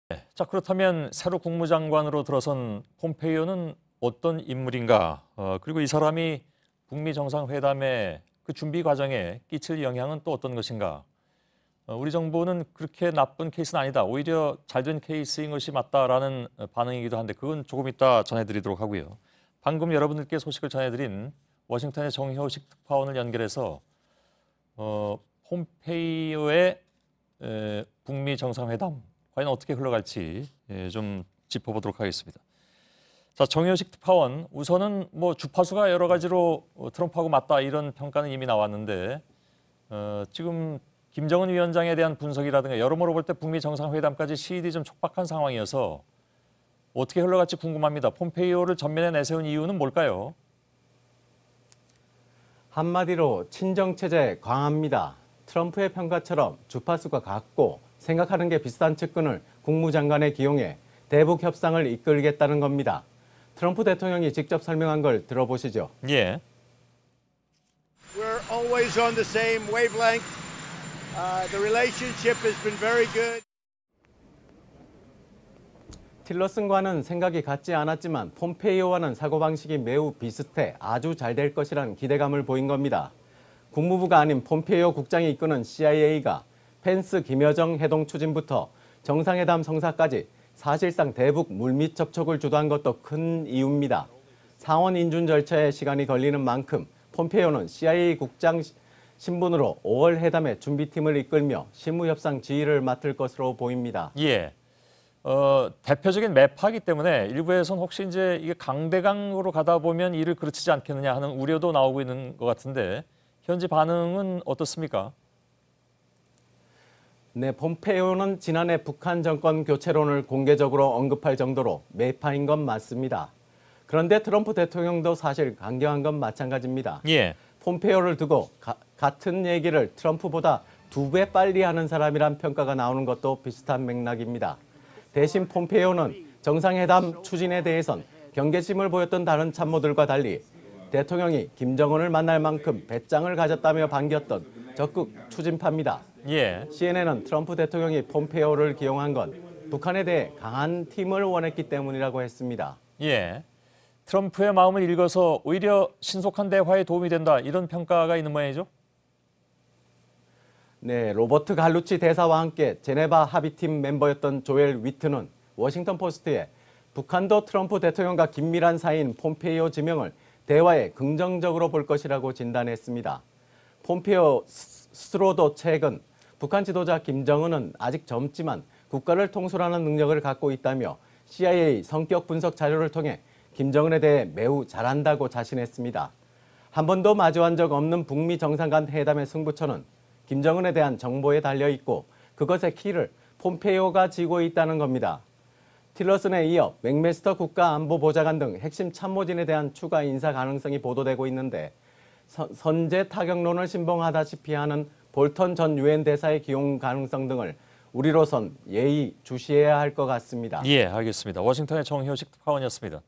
네. 자, 그렇다면 새로 국무장관으로 들어선 폼페이오는 어떤 인물인가? 그리고 이 사람이 북미 정상회담의 그 준비 과정에 끼칠 영향은 또 어떤 것인가? 우리 정부는 그렇게 나쁜 케이스는 아니다. 오히려 잘된 케이스인 것이 맞다라는 반응이기도 한데 그건 조금 이따 전해드리도록 하고요. 방금 여러분들께 소식을 전해드린 워싱턴의 정효식 특파원을 연결해서 폼페이오의 북미 정상회담 과연 어떻게 흘러갈지 좀 짚어보도록 하겠습니다. 자, 정효식 특파원, 우선은 뭐 주파수가 여러 가지로 트럼프하고 맞다 이런 평가는 이미 나왔는데 지금 김정은 위원장에 대한 분석이라든가 여러모로 볼 때 북미 정상회담까지 시일이 좀 촉박한 상황이어서 어떻게 흘러갈지 궁금합니다. 폼페이오를 전면에 내세운 이유는 뭘까요? 한마디로 친정체제 강합니다. 트럼프의 평가처럼 주파수가 같고 생각하는 게 비슷한 측근을 국무장관에 기용해 대북 협상을 이끌겠다는 겁니다. 트럼프 대통령이 직접 설명한 걸 들어보시죠. 예. We're always on the same wavelength. The relationship has been very good. 틸러슨과는 생각이 같지 않았지만 폼페이오와는 사고방식이 매우 비슷해 아주 잘 될 것이란 기대감을 보인 겁니다. 국무부가 아닌 폼페이오 국장이 이끄는 CIA가 펜스 김여정 회동 추진부터 정상회담 성사까지 사실상 대북 물밑 접촉을 주도한 것도 큰 이유입니다. 상원 인준 절차에 시간이 걸리는 만큼 폼페이오는 CIA 국장 신분으로 5월 회담의 준비팀을 이끌며 실무협상 지휘를 맡을 것으로 보입니다. 예. 대표적인 매파이기 때문에 일부에서는 혹시 이제 이게 강대강으로 가다 보면 일을 그르치지 않겠느냐 하는 우려도 나오고 있는 것 같은데 현지 반응은 어떻습니까? 네, 폼페이오는 지난해 북한 정권 교체론을 공개적으로 언급할 정도로 매파인 건 맞습니다. 그런데 트럼프 대통령도 사실 강경한 건 마찬가지입니다. 예. 폼페이오를 두고 같은 얘기를 트럼프보다 2배 빨리 하는 사람이란 평가가 나오는 것도 비슷한 맥락입니다. 대신 폼페이오는 정상회담 추진에 대해선 경계심을 보였던 다른 참모들과 달리 대통령이 김정은을 만날 만큼 배짱을 가졌다며 반겼던 적극 추진파입니다. 예. CNN은 트럼프 대통령이 폼페이오를 기용한 건 북한에 대해 강한 팀을 원했기 때문이라고 했습니다. 예. 트럼프의 마음을 읽어서 오히려 신속한 대화에 도움이 된다 이런 평가가 있는 모양이죠? 네, 로버트 갈루치 대사와 함께 제네바 합의팀 멤버였던 조엘 위트는 워싱턴 포스트에 북한도 트럼프 대통령과 긴밀한 사이인 폼페이오 지명을 대화에 긍정적으로 볼 것이라고 진단했습니다. 폼페이오 스스로도 최근 북한 지도자 김정은은 아직 젊지만 국가를 통솔하는 능력을 갖고 있다며 CIA 성격 분석 자료를 통해 김정은에 대해 매우 잘한다고 자신했습니다. 한 번도 마주한 적 없는 북미 정상 간 회담의 승부처는 김정은에 대한 정보에 달려있고 그것의 키를 폼페이오가 쥐고 있다는 겁니다. 틸러슨에 이어 맥메스터 국가안보보좌관 등 핵심 참모진에 대한 추가 인사 가능성이 보도되고 있는데 선제 타격론을 신봉하다시피 하는 볼턴 전 유엔 대사의 기용 가능성 등을 우리로선 예의 주시해야 할 것 같습니다. 예, 알겠습니다. 워싱턴의 정효식 특파원이었습니다.